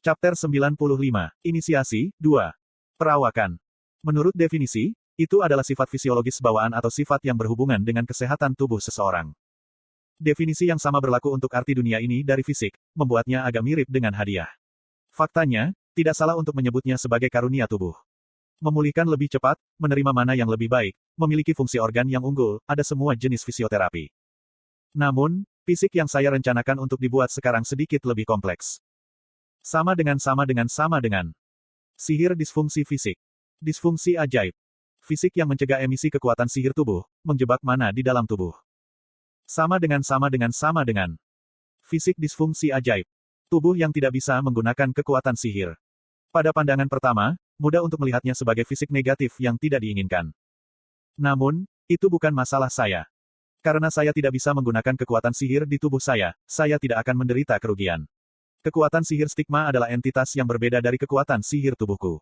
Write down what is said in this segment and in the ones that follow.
Chapter 95. Inisiasi, 2. Perawakan. Menurut definisi, itu adalah sifat fisiologis bawaan atau sifat yang berhubungan dengan kesehatan tubuh seseorang. Definisi yang sama berlaku untuk arti dunia ini dari fisik, membuatnya agak mirip dengan hadiah. Faktanya, tidak salah untuk menyebutnya sebagai karunia tubuh. Memulihkan lebih cepat, menerima mana yang lebih baik, memiliki fungsi organ yang unggul, ada semua jenis fisioterapi. Namun, fisik yang saya rencanakan untuk dibuat sekarang sedikit lebih kompleks. Sama dengan sihir disfungsi fisik. Disfungsi ajaib. Fisik yang mencegah emisi kekuatan sihir tubuh, menjebak mana di dalam tubuh. Sama dengan fisik disfungsi ajaib. Tubuh yang tidak bisa menggunakan kekuatan sihir. Pada pandangan pertama, mudah untuk melihatnya sebagai fisik negatif yang tidak diinginkan. Namun, itu bukan masalah saya. Karena saya tidak bisa menggunakan kekuatan sihir di tubuh saya tidak akan menderita kerugian. Kekuatan sihir stigma adalah entitas yang berbeda dari kekuatan sihir tubuhku.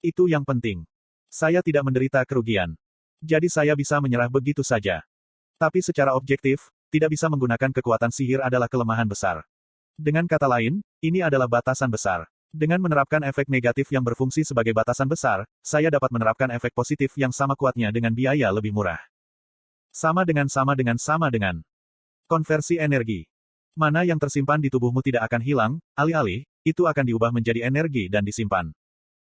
Itu yang penting. Saya tidak menderita kerugian. Jadi saya bisa menyerah begitu saja. Tapi secara objektif, tidak bisa menggunakan kekuatan sihir adalah kelemahan besar. Dengan kata lain, ini adalah batasan besar. Dengan menerapkan efek negatif yang berfungsi sebagai batasan besar, saya dapat menerapkan efek positif yang sama kuatnya dengan biaya lebih murah. Sama dengan konversi energi. Mana yang tersimpan di tubuhmu tidak akan hilang, alih-alih, itu akan diubah menjadi energi dan disimpan.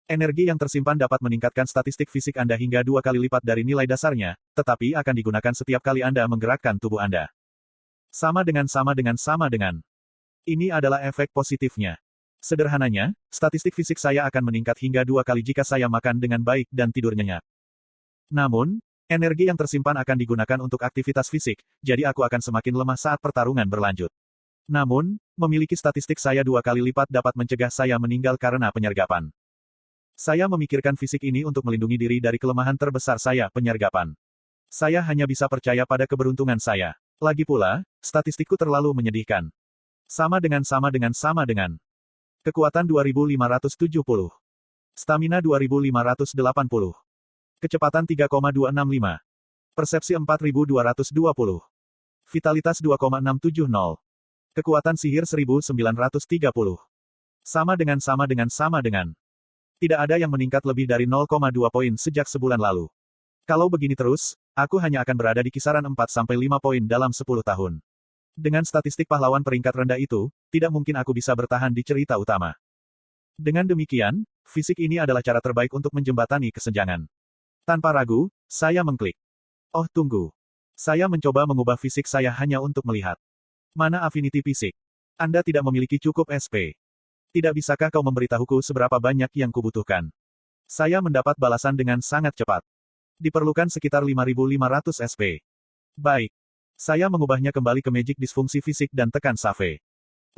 Energi yang tersimpan dapat meningkatkan statistik fisik Anda hingga 2 kali lipat dari nilai dasarnya, tetapi akan digunakan setiap kali Anda menggerakkan tubuh Anda. Sama dengan. Ini adalah efek positifnya. Sederhananya, statistik fisik saya akan meningkat hingga 2 kali jika saya makan dengan baik dan tidur nyenyak. Namun, energi yang tersimpan akan digunakan untuk aktivitas fisik, jadi aku akan semakin lemah saat pertarungan berlanjut. Namun, memiliki statistik saya 2 kali lipat dapat mencegah saya meninggal karena penyergapan. Saya memikirkan fisik ini untuk melindungi diri dari kelemahan terbesar saya, penyergapan. Saya hanya bisa percaya pada keberuntungan saya. Lagi pula, statistikku terlalu menyedihkan. Sama dengan. Kekuatan 2570. Stamina 2580. Kecepatan 3,265. Persepsi 4220. Vitalitas 2,670. Kekuatan sihir 1930. Sama dengan. Tidak ada yang meningkat lebih dari 0,2 poin sejak sebulan lalu. Kalau begini terus, aku hanya akan berada di kisaran 4-5 poin dalam 10 tahun. Dengan statistik pahlawan peringkat rendah itu, tidak mungkin aku bisa bertahan di cerita utama. Dengan demikian, fisik ini adalah cara terbaik untuk menjembatani kesenjangan. Tanpa ragu, saya mengklik. Oh tunggu. Saya mencoba mengubah fisik saya hanya untuk melihat. Mana affinity fisik? Anda tidak memiliki cukup SP. Tidak bisakah kau memberitahuku seberapa banyak yang kubutuhkan? Saya mendapat balasan dengan sangat cepat. Diperlukan sekitar 5.500 SP. Baik. Saya mengubahnya kembali ke magic disfungsi fisik dan tekan save.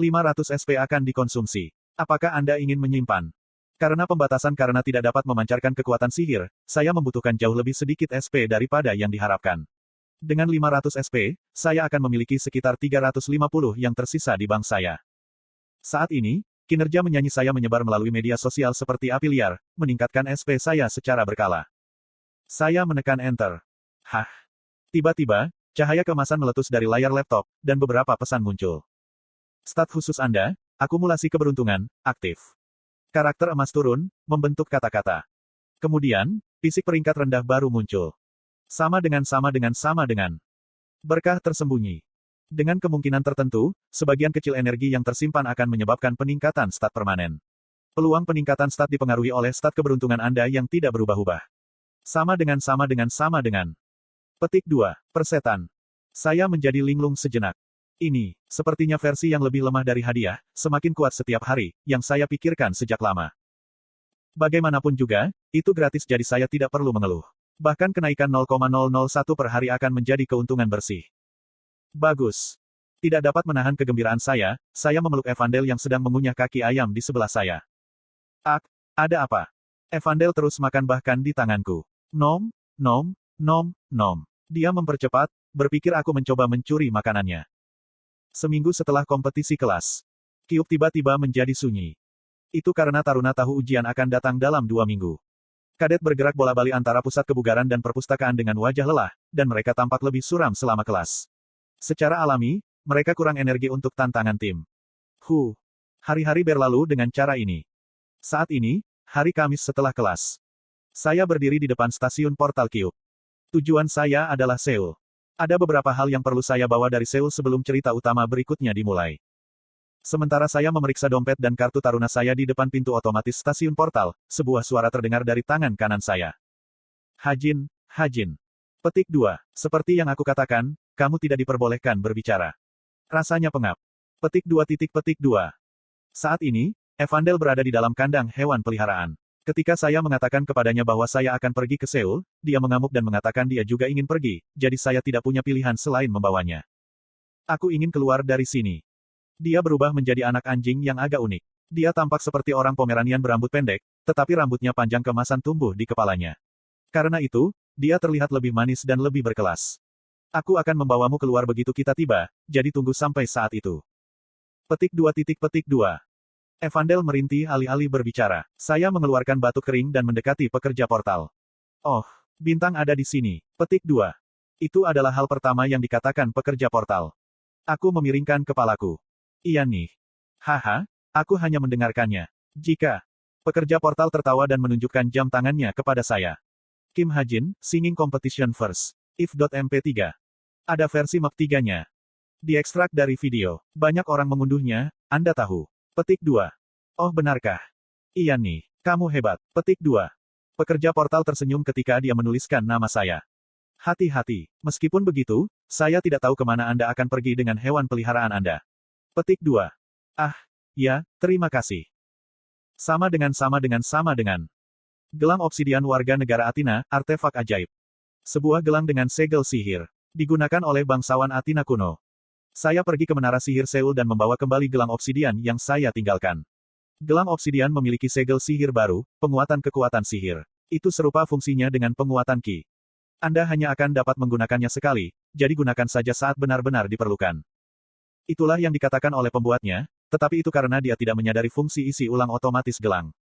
500 SP akan dikonsumsi. Apakah Anda ingin menyimpan? Karena pembatasan karena tidak dapat memancarkan kekuatan sihir, saya membutuhkan jauh lebih sedikit SP daripada yang diharapkan. Dengan 500 SP, saya akan memiliki sekitar 350 yang tersisa di bank saya. Saat ini, kinerja menyanyi saya menyebar melalui media sosial seperti api liar, meningkatkan SP saya secara berkala. Saya menekan Enter. Tiba-tiba, cahaya kemasan meletus dari layar laptop, dan beberapa pesan muncul. Stat khusus Anda, akumulasi keberuntungan, aktif. Karakter emas turun, membentuk kata-kata. Kemudian, fisik peringkat rendah baru muncul. Sama dengan. Berkah tersembunyi. Dengan kemungkinan tertentu, sebagian kecil energi yang tersimpan akan menyebabkan peningkatan stat permanen. Peluang peningkatan stat dipengaruhi oleh stat keberuntungan Anda yang tidak berubah-ubah. Sama dengan. Petik 2. Persetan. Saya menjadi linglung sejenak. Ini, sepertinya versi yang lebih lemah dari hadiah, semakin kuat setiap hari, yang saya pikirkan sejak lama. Bagaimanapun juga, itu gratis jadi saya tidak perlu mengeluh. Bahkan kenaikan 0,001 per hari akan menjadi keuntungan bersih. Bagus. Tidak dapat menahan kegembiraan saya memeluk Evandel yang sedang mengunyah kaki ayam di sebelah saya. Ada apa? Evandel terus makan bahkan di tanganku. Nom. Dia mempercepat, berpikir aku mencoba mencuri makanannya. Seminggu setelah kompetisi kelas, Kyuup tiba-tiba menjadi sunyi. Itu karena taruna tahu ujian akan datang dalam 2 minggu. Kadet bergerak bola-balik antara pusat kebugaran dan perpustakaan dengan wajah lelah, dan mereka tampak lebih suram selama kelas. Secara alami, mereka kurang energi untuk tantangan tim. Hari-hari berlalu dengan cara ini. Saat ini, hari Kamis setelah kelas. Saya berdiri di depan stasiun Portal Cube. Tujuan saya adalah Seoul. Ada beberapa hal yang perlu saya bawa dari Seoul sebelum cerita utama berikutnya dimulai. Sementara saya memeriksa dompet dan kartu taruna saya di depan pintu otomatis stasiun portal, sebuah suara terdengar dari tangan kanan saya. Hajin, Hajin. Petik 2. Seperti yang aku katakan, kamu tidak diperbolehkan berbicara. Rasanya pengap. Petik 2. Saat ini, Evandel berada di dalam kandang hewan peliharaan. Ketika saya mengatakan kepadanya bahwa saya akan pergi ke Seoul, dia mengamuk dan mengatakan dia juga ingin pergi, jadi saya tidak punya pilihan selain membawanya. Aku ingin keluar dari sini. Dia berubah menjadi anak anjing yang agak unik. Dia tampak seperti orang Pomeranian berambut pendek, tetapi rambutnya panjang kemasan tumbuh di kepalanya. Karena itu, dia terlihat lebih manis dan lebih berkelas. Aku akan membawamu keluar begitu kita tiba, jadi tunggu sampai saat itu. Petik 2. Evandel merintih alih-alih berbicara. Saya mengeluarkan batuk kering dan mendekati pekerja portal. Oh, bintang ada di sini. Petik 2. Itu adalah hal pertama yang dikatakan pekerja portal. Aku memiringkan kepalaku. Iya nih. Haha, aku hanya mendengarkannya. Jika. Pekerja portal tertawa dan menunjukkan jam tangannya kepada saya. Kim Hajin, Singing Competition First. If.mp3. Ada versi map 3-nya. Diekstrak dari video. Banyak orang mengunduhnya, Anda tahu. Petik 2. Oh benarkah? Iya nih, kamu hebat. Petik 2. Pekerja portal tersenyum ketika dia menuliskan nama saya. Hati-hati, meskipun begitu, saya tidak tahu kemana Anda akan pergi dengan hewan peliharaan Anda. Petik 2. Ah, ya, terima kasih. Sama dengan. Gelang obsidian warga negara Athena, artefak ajaib. Sebuah gelang dengan segel sihir. Digunakan oleh bangsawan Athena kuno. Saya pergi ke menara sihir Seoul dan membawa kembali gelang obsidian yang saya tinggalkan. Gelang obsidian memiliki segel sihir baru, penguatan kekuatan sihir. Itu serupa fungsinya dengan penguatan Ki. Anda hanya akan dapat menggunakannya sekali, jadi gunakan saja saat benar-benar diperlukan. Itulah yang dikatakan oleh pembuatnya, tetapi itu karena dia tidak menyadari fungsi isi ulang otomatis gelang.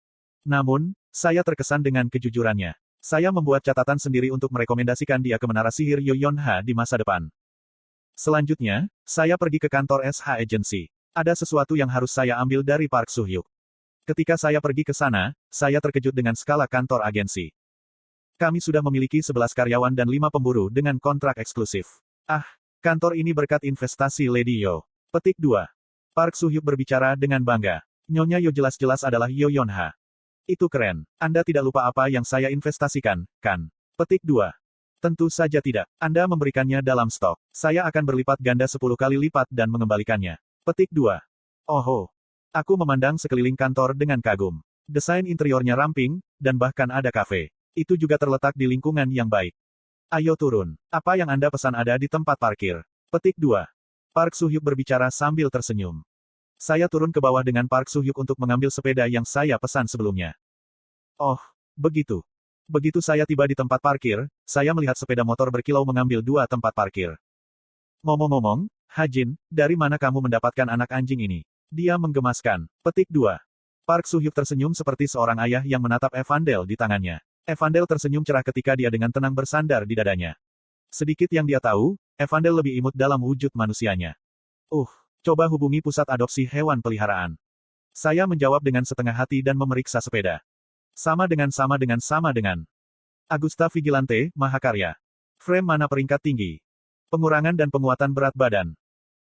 Namun, saya terkesan dengan kejujurannya. Saya membuat catatan sendiri untuk merekomendasikan dia ke menara sihir Yoyonha di masa depan. Selanjutnya, saya pergi ke kantor SH Agency. Ada sesuatu yang harus saya ambil dari Park Soo-hyuk. Ketika saya pergi ke sana, saya terkejut dengan skala kantor agensi. Kami sudah memiliki 11 karyawan dan 5 pemburu dengan kontrak eksklusif. Ah, kantor ini berkat investasi Lady Yo. Petik 2. Park Soo-hyuk berbicara dengan bangga. Nyonya Yo jelas-jelas adalah Yoyonha. Itu keren. Anda tidak lupa apa yang saya investasikan, kan? Petik 2. Tentu saja tidak. Anda memberikannya dalam stok. Saya akan berlipat ganda 10 kali lipat dan mengembalikannya. Petik 2. Oh. Aku memandang sekeliling kantor dengan kagum. Desain interiornya ramping, dan bahkan ada kafe. Itu juga terletak di lingkungan yang baik. Ayo turun. Apa yang Anda pesan ada di tempat parkir? Petik 2. Park Soo-hyuk berbicara sambil tersenyum. Saya turun ke bawah dengan Park Soo-hyuk untuk mengambil sepeda yang saya pesan sebelumnya. Oh, begitu. Begitu saya tiba di tempat parkir, saya melihat sepeda motor berkilau mengambil 2 tempat parkir. Ngomong-ngomong, Hajin, dari mana kamu mendapatkan anak anjing ini? Dia menggemaskan. Petik 2. Park Soo-hyuk tersenyum seperti seorang ayah yang menatap Evandel di tangannya. Evandel tersenyum cerah ketika dia dengan tenang bersandar di dadanya. Sedikit yang dia tahu, Evandel lebih imut dalam wujud manusianya. Coba hubungi pusat adopsi hewan peliharaan. Saya menjawab dengan setengah hati dan memeriksa sepeda. Sama dengan. Agusta Vigilante, Mahakarya. Frame mana peringkat tinggi. Pengurangan dan penguatan berat badan.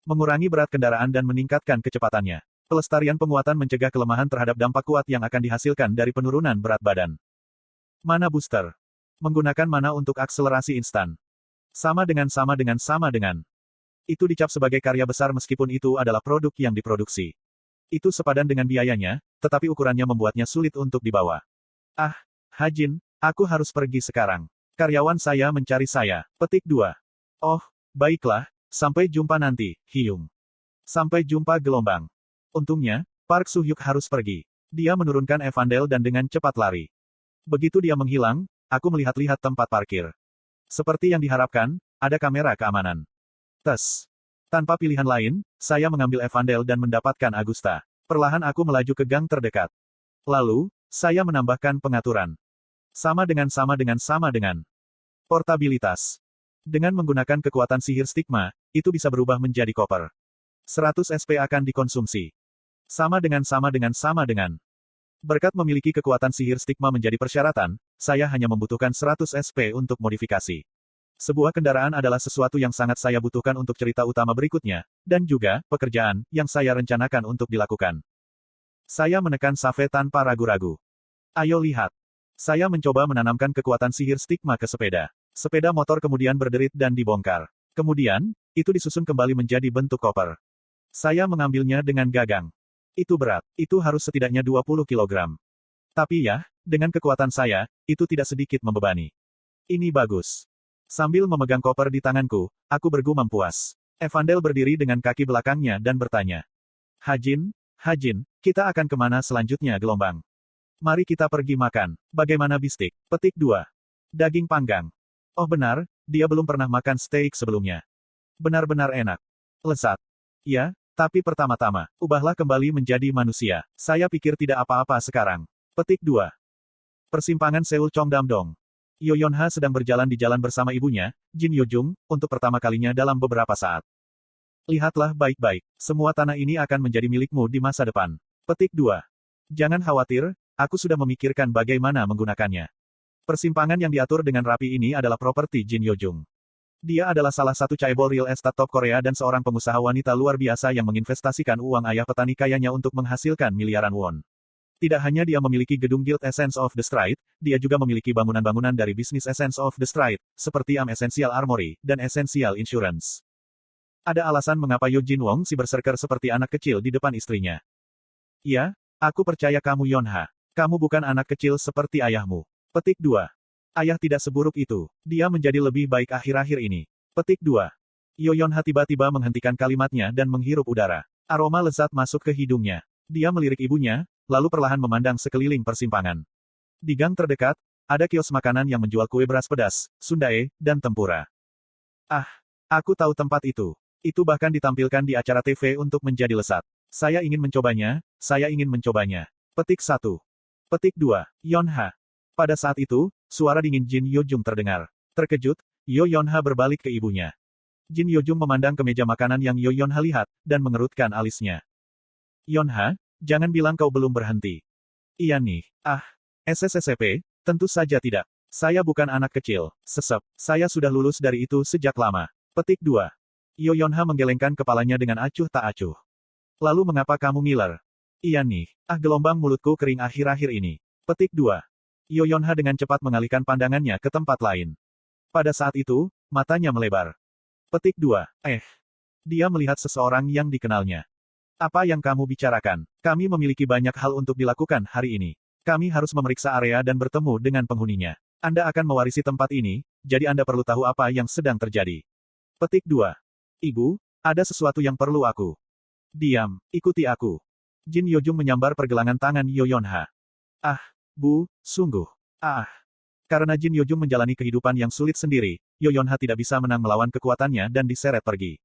Mengurangi berat kendaraan dan meningkatkan kecepatannya. Pelestarian penguatan mencegah kelemahan terhadap dampak kuat yang akan dihasilkan dari penurunan berat badan. Mana booster. Menggunakan mana untuk akselerasi instan. Sama dengan. Itu dicap sebagai karya besar meskipun itu adalah produk yang diproduksi. Itu sepadan dengan biayanya, tetapi ukurannya membuatnya sulit untuk dibawa. Ah, Hajin, aku harus pergi sekarang. Karyawan saya mencari saya. Petik 2. Oh, baiklah, sampai jumpa nanti, Hyung. Sampai jumpa gelombang. Untungnya, Park Soo-hyuk harus pergi. Dia menurunkan Evandel dan dengan cepat lari. Begitu dia menghilang, aku melihat-lihat tempat parkir. Seperti yang diharapkan, ada kamera keamanan. Tes. Tanpa pilihan lain, saya mengambil Evandel dan mendapatkan Agusta. Perlahan aku melaju ke gang terdekat. Lalu, saya menambahkan pengaturan. Sama dengan. Portabilitas. Dengan menggunakan kekuatan sihir stigma, itu bisa berubah menjadi koper. 100 SP akan dikonsumsi. Sama dengan. Berkat memiliki kekuatan sihir stigma menjadi persyaratan, saya hanya membutuhkan 100 SP untuk modifikasi. Sebuah kendaraan adalah sesuatu yang sangat saya butuhkan untuk cerita utama berikutnya, dan juga, pekerjaan, yang saya rencanakan untuk dilakukan. Saya menekan Save tanpa ragu-ragu. Ayo lihat. Saya mencoba menanamkan kekuatan sihir stigma ke sepeda. Sepeda motor kemudian berderit dan dibongkar. Kemudian, itu disusun kembali menjadi bentuk koper. Saya mengambilnya dengan gagang. Itu berat. Itu harus setidaknya 20 kilogram. Tapi ya, dengan kekuatan saya, itu tidak sedikit membebani. Ini bagus. Sambil memegang koper di tanganku, aku bergumam puas. Evandel berdiri dengan kaki belakangnya dan bertanya. Hajin, kita akan kemana selanjutnya gelombang? Mari kita pergi makan. Bagaimana bistik? Petik 2. Daging panggang. Oh benar, dia belum pernah makan steak sebelumnya. Benar-benar enak. Lezat. Ya, tapi pertama-tama, ubahlah kembali menjadi manusia. Saya pikir tidak apa-apa sekarang. Petik 2. Persimpangan Seoul Cheongdam-dong. Yoyonha sedang berjalan di jalan bersama ibunya, Jin Yojung, untuk pertama kalinya dalam beberapa saat. Lihatlah baik-baik, semua tanah ini akan menjadi milikmu di masa depan. Petik 2. Jangan khawatir, aku sudah memikirkan bagaimana menggunakannya. Persimpangan yang diatur dengan rapi ini adalah properti Jin Yojung. Dia adalah salah satu chaebol real estate top Korea dan seorang pengusaha wanita luar biasa yang menginvestasikan uang ayah petani kayanya untuk menghasilkan miliaran won. Tidak hanya dia memiliki gedung Guild Essence of the Stride, dia juga memiliki bangunan-bangunan dari bisnis Essence of the Stride, seperti Essential Armory, dan Essential Insurance. Ada alasan mengapa Yo Jin Wong si berserker seperti anak kecil di depan istrinya. Ya, aku percaya kamu Yonha. Kamu bukan anak kecil seperti ayahmu. Petik 2. Ayah tidak seburuk itu. Dia menjadi lebih baik akhir-akhir ini. Petik 2. Yo Yonha tiba-tiba menghentikan kalimatnya dan menghirup udara. Aroma lezat masuk ke hidungnya. Dia melirik ibunya, lalu perlahan memandang sekeliling persimpangan. Di gang terdekat, ada kios makanan yang menjual kue beras pedas, sundae, dan tempura. Ah, aku tahu tempat itu. Itu bahkan ditampilkan di acara TV untuk menjadi lesat. Saya ingin mencobanya. Petik 1. Petik 2. Yonha. Pada saat itu, suara dingin Jin Yojung terdengar. Terkejut, Yo Yonha berbalik ke ibunya. Jin Yojung memandang ke meja makanan yang Yo Yonha lihat, dan mengerutkan alisnya. Yonha, jangan bilang kau belum berhenti. Iya nih. Ah, SSSP, tentu saja tidak. Saya bukan anak kecil. Sesep, saya sudah lulus dari itu sejak lama. Petik 2. Yo Yonha menggelengkan kepalanya dengan acuh tak acuh. Lalu mengapa kamu ngiler? Iya nih. Ah, gelombang mulutku kering akhir-akhir ini. Petik 2. Yo Yonha dengan cepat mengalihkan pandangannya ke tempat lain. Pada saat itu, matanya melebar. Petik 2. Dia melihat seseorang yang dikenalnya. Apa yang kamu bicarakan? Kami memiliki banyak hal untuk dilakukan hari ini. Kami harus memeriksa area dan bertemu dengan penghuninya. Anda akan mewarisi tempat ini, jadi Anda perlu tahu apa yang sedang terjadi. Petik 2. Ibu, ada sesuatu yang perlu aku. Diam, ikuti aku. Jin Yojung menyambar pergelangan tangan Yo Yonha. Ah, Bu, sungguh. Ah. Karena Jin Yojung menjalani kehidupan yang sulit sendiri, Yo Yonha tidak bisa menang melawan kekuatannya dan diseret pergi.